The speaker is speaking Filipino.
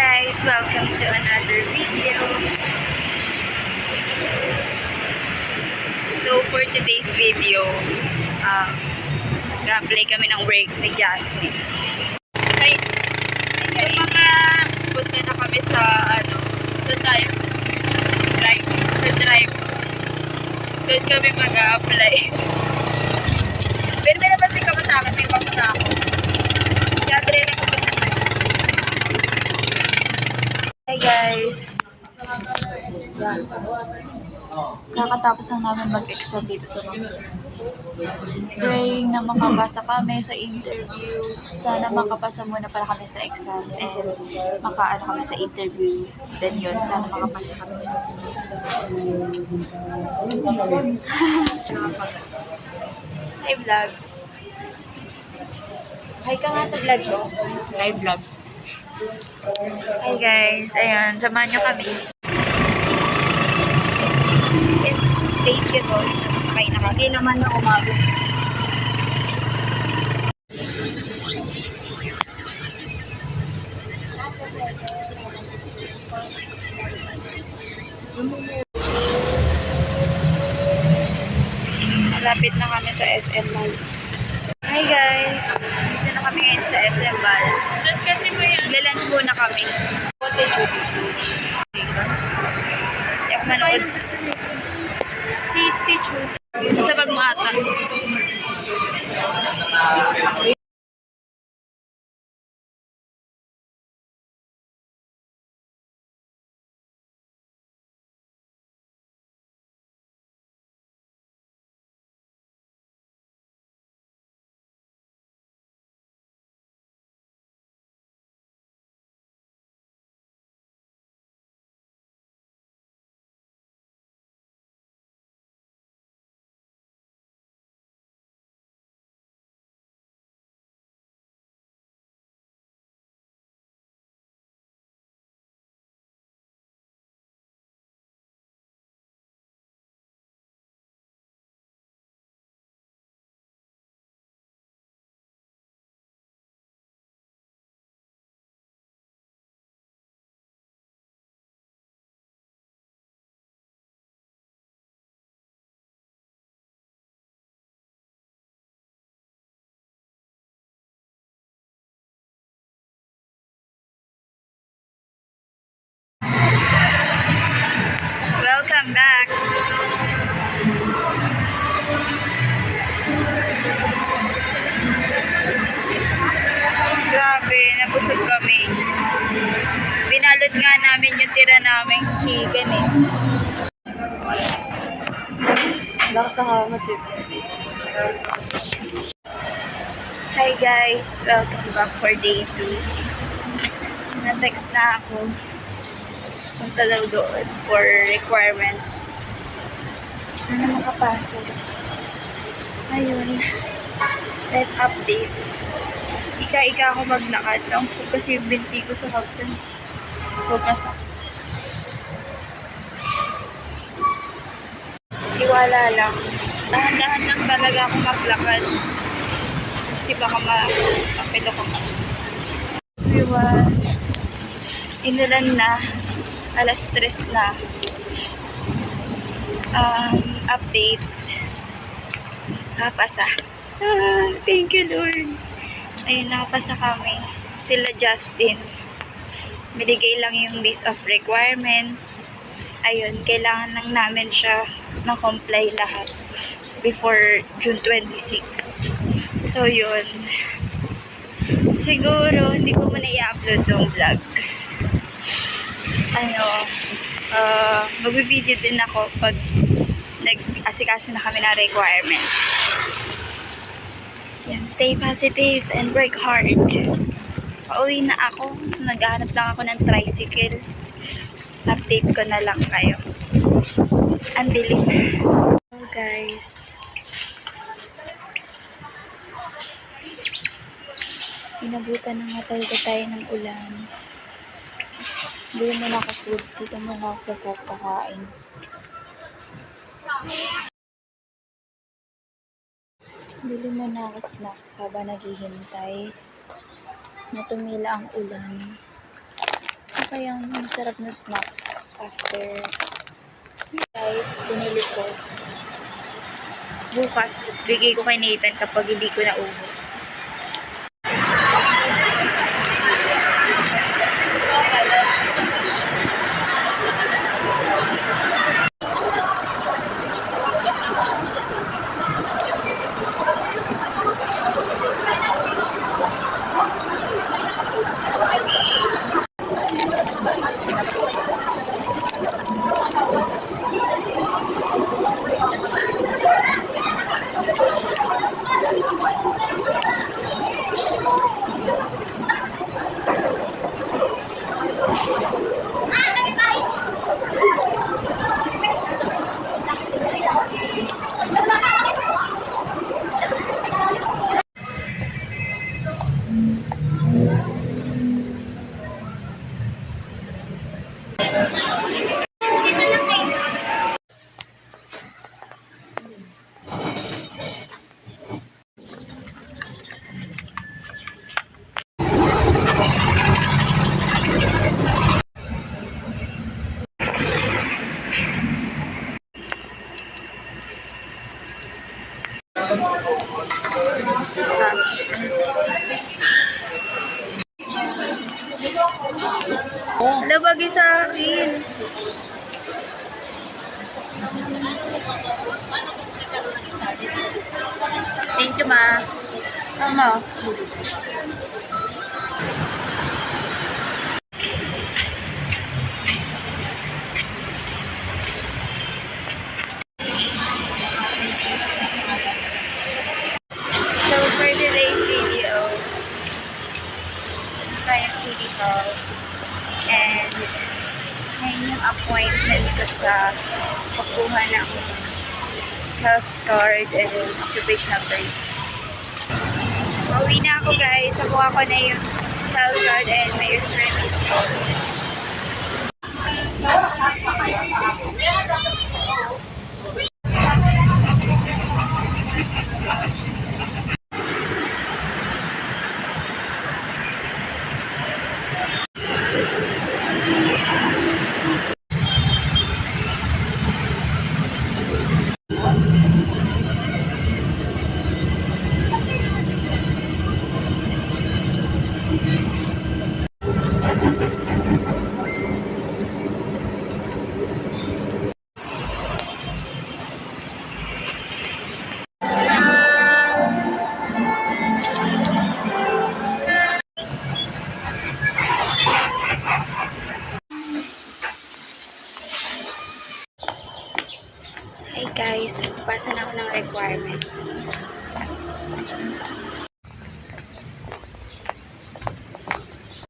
guys! Welcome to another video. So for today's video, ga-play kami ng work ni Jasmine. Okay, mga punta na kami sa sa drive. Doon kami mag-a-apply. Pero may napansin ka ba sa akin? May box na ako. Gabriel na kapit na. Hi guys! Kakatapos lang namin mag-exam dito sa mga. Praying na makapasa kami sa interview. Sana makapasa muna para kami sa exam and makaano kami sa interview. Then yun, sana makapasa kami. Hi vlog. Hi ka nga sa vlog ko. Hi vlog. Hi guys, ayan, samahan nyo kami. Thank you Lord. Sakay na kami. Hindi naman na umaga. Malapit na kami sa SM Mall. Hi guys! Dito na kami ngayon sa SM Mall. Kasi mo yan. Lunch muna kami. Yak manood. Si Stitch. Sa bag mo ata. Welcome back! Grabe, nabusog kami. Binalot nga namin yung tira naming chicken eh. Nakasakamat eh. Hi guys! Welcome back for day 2. Na-text na ako. Punta daw doon for requirements. Sana makapasok. Ayun. Life update. Ika-ika ako maglakad. Naungkog kasi yung binti ko sa hagdan. Sobrang sakit. Iwala lang. Dahan-dahan lang talaga ako maglakad. Kasi baka makapilo ko. Everyone. Inulan na. Alas 3 na. Update. Nakapasa. Thank you Lord. Ayun, nakapasa kami. Sila Justin. Binigay lang yung list of requirements. Ayun, kailangan lang namin siya ma-comply lahat before June 26. So yun. Siguro, hindi ko muna i-upload yung vlog. Mag-video din ako pag nag-asikaso na kami na requirements. Yan, stay positive and work hard. Pauwi na ako. Naghahanap lang ako ng tricycle. Update ko na lang kayo. Ang dilim. So guys. Inabutan na nga talaga tayo ng ulan. Bili mo na ako food. Dito muna ako sa sarap kakain. Bili mo na ako snacks habang naghihintay na tumila ang ulan. kayang masarap na snacks after. Guys, binili ko. Bukas, bigay ko kay Nathan kapag hindi ko naubos. Wala bagay sa akin. Thank you, ma. Mama. So, for today's video, tayong City Hall. And, ngayon yung appointment ko sa pagkuha ng health card and occupational therapy. Pauwi na ako, guys. Nakuha ko na yung health card and mayor's permit. Hey guys, pasa na ako ng requirements.